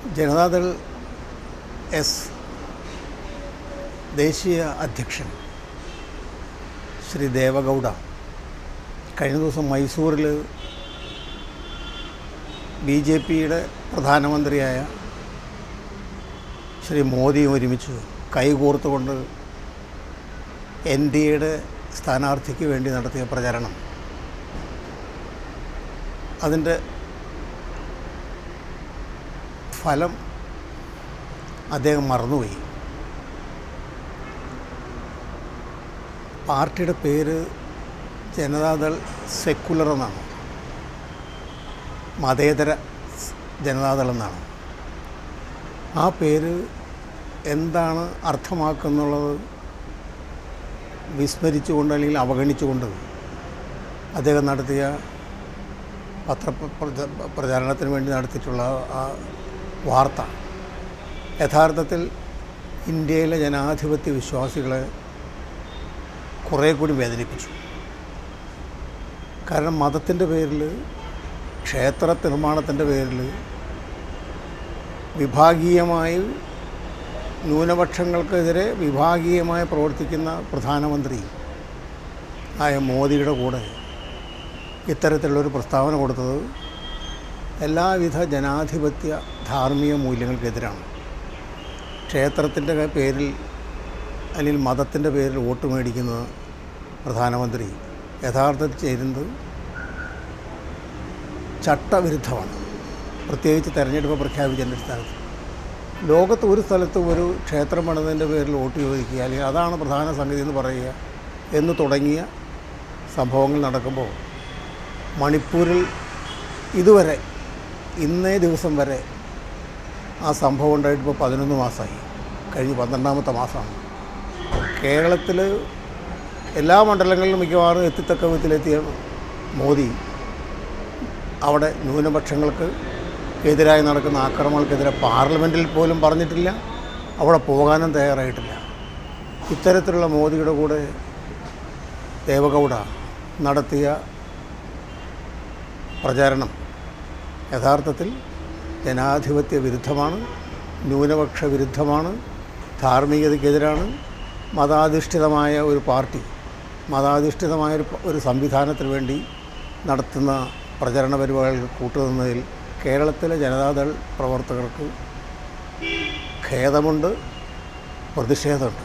Janata Dal S ദേശീയ അധ്യക്ഷൻ ശ്രീ ദേവഗൗഡ കഴിഞ്ഞ ദിവസം മൈസൂരിൽ BJPയുടെ പ്രധാനമന്ത്രിയായ ശ്രീ മോദി ഒരുമിച്ച് കൈകോർത്തുകൊണ്ട് NDAയുടെ സ്ഥാനാർത്ഥിക്ക് വേണ്ടി നടത്തിയ പ്രചരണം, അതിൻ്റെ ഫലം അദ്ദേഹം മറന്നുപോയി. പാർട്ടിയുടെ പേര് ജനതാദൾ സെക്കുലർ എന്നാണ്, മതേതര ജനതാദൾ എന്നാണ്. ആ പേര് എന്താണ് അർത്ഥമാക്കുന്നുള്ളത് വിസ്മരിച്ചുകൊണ്ട് അല്ലെങ്കിൽ അവഗണിച്ചുകൊണ്ട് അദ്ദേഹം നടത്തിയ പ്രചാരണത്തിന് വേണ്ടി നടത്തിയിട്ടുള്ള ആ വാർത്ത യഥാർത്ഥത്തിൽ ഇന്ത്യയിലെ ജനാധിപത്യ വിശ്വാസികളെ കുറേ കൂടി വേദനിപ്പിച്ചു. കാരണം മതത്തിൻ്റെ പേരിൽ, ക്ഷേത്ര നിർമ്മാണത്തിൻ്റെ പേരിൽ വിഭാഗീയമായി ന്യൂനപക്ഷങ്ങൾക്കെതിരെ വിഭാഗീയമായി പ്രവർത്തിക്കുന്ന പ്രധാനമന്ത്രി ആയ മോദിയുടെ കൂടെ ഇത്തരത്തിലുള്ളൊരു പ്രസ്താവന കൊടുത്തത് എല്ലാവിധ ജനാധിപത്യ ധാർമ്മിക മൂല്യങ്ങൾക്കെതിരാണ്. ക്ഷേത്രത്തിൻ്റെ പേരിൽ അല്ലെങ്കിൽ മതത്തിൻ്റെ പേരിൽ വോട്ട് മേടിക്കുന്ന പ്രധാനമന്ത്രി യഥാർത്ഥത്തിൽ ചേരുന്നത് ചട്ടവിരുദ്ധമാണ്. പ്രത്യേകിച്ച് തെരഞ്ഞെടുപ്പ് പ്രഖ്യാപിച്ചതിൻ്റെ അടിസ്ഥാനത്തിൽ ലോകത്ത് ഒരു സ്ഥലത്തും ഒരു ക്ഷേത്രം പണിതതിൻ്റെ പേരിൽ വോട്ട് ചോദിക്കുക അല്ലെങ്കിൽ അതാണ് പ്രധാന സംഗതി എന്ന് പറയുക എന്ന് തുടങ്ങിയ സംഭവങ്ങൾ നടക്കുമ്പോൾ മണിപ്പൂരിൽ ഇതുവരെ ഇന്നേ ദിവസം വരെ ആ സംഭവം ഉണ്ടായിട്ട് ഇപ്പോൾ 11 മാസമായി, കഴിഞ്ഞ് 12ാമത്തെ മാസമാണ്. കേരളത്തിൽ എല്ലാ മണ്ഡലങ്ങളിലും മിക്കവാറും എത്തിത്തക്ക വിധത്തിലെത്തിയ മോദി അവിടെ ന്യൂനപക്ഷങ്ങൾക്ക് എതിരായി നടക്കുന്ന ആക്രമണങ്ങൾക്കെതിരെ പാർലമെൻറ്റിൽ പോലും പറഞ്ഞിട്ടില്ല, അവിടെ പോകാനും തയ്യാറായിട്ടില്ല. ഇത്തരത്തിലുള്ള മോദിയുടെ കൂടെ ദേവഗൗഡ നടത്തിയ പ്രചാരണം യഥാർത്ഥത്തിൽ ജനാധിപത്യ വിരുദ്ധമാണ്, ന്യൂനപക്ഷ വിരുദ്ധമാണ്, ധാർമ്മികതയ്ക്കെതിരാണ്. മതാധിഷ്ഠിതമായ ഒരു പാർട്ടി, മതാധിഷ്ഠിതമായ ഒരു സംവിധാനത്തിന് വേണ്ടി നടത്തുന്ന പ്രചരണ പരിപാടികൾ കൂട്ടുനിന്നതിൽ കേരളത്തിലെ ജനതാദൾ പ്രവർത്തകർക്ക് ഖേദമുണ്ട്, പ്രതിഷേധമുണ്ട്.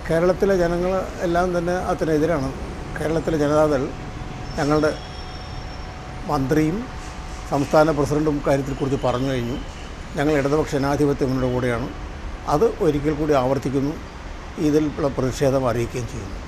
കേരളത്തിലെ ജനങ്ങൾ എല്ലാം തന്നെ അതിനെതിരാണ്. കേരളത്തിലെ ജനതാദൾ, ഞങ്ങളുടെ മന്ത്രിയും സംസ്ഥാന പ്രസിഡൻറ്റും കാര്യത്തെക്കുറിച്ച് പറഞ്ഞു കഴിഞ്ഞു. ഞങ്ങൾ ഇടതുപക്ഷ ജനാധിപത്യ മുന്നണിയുടെ കൂടെയാണ്. അത് ഒരിക്കൽ കൂടി ആവർത്തിക്കുന്നു, ഇതിലുള്ള പ്രതിഷേധം അറിയിക്കുകയും ചെയ്യുന്നു.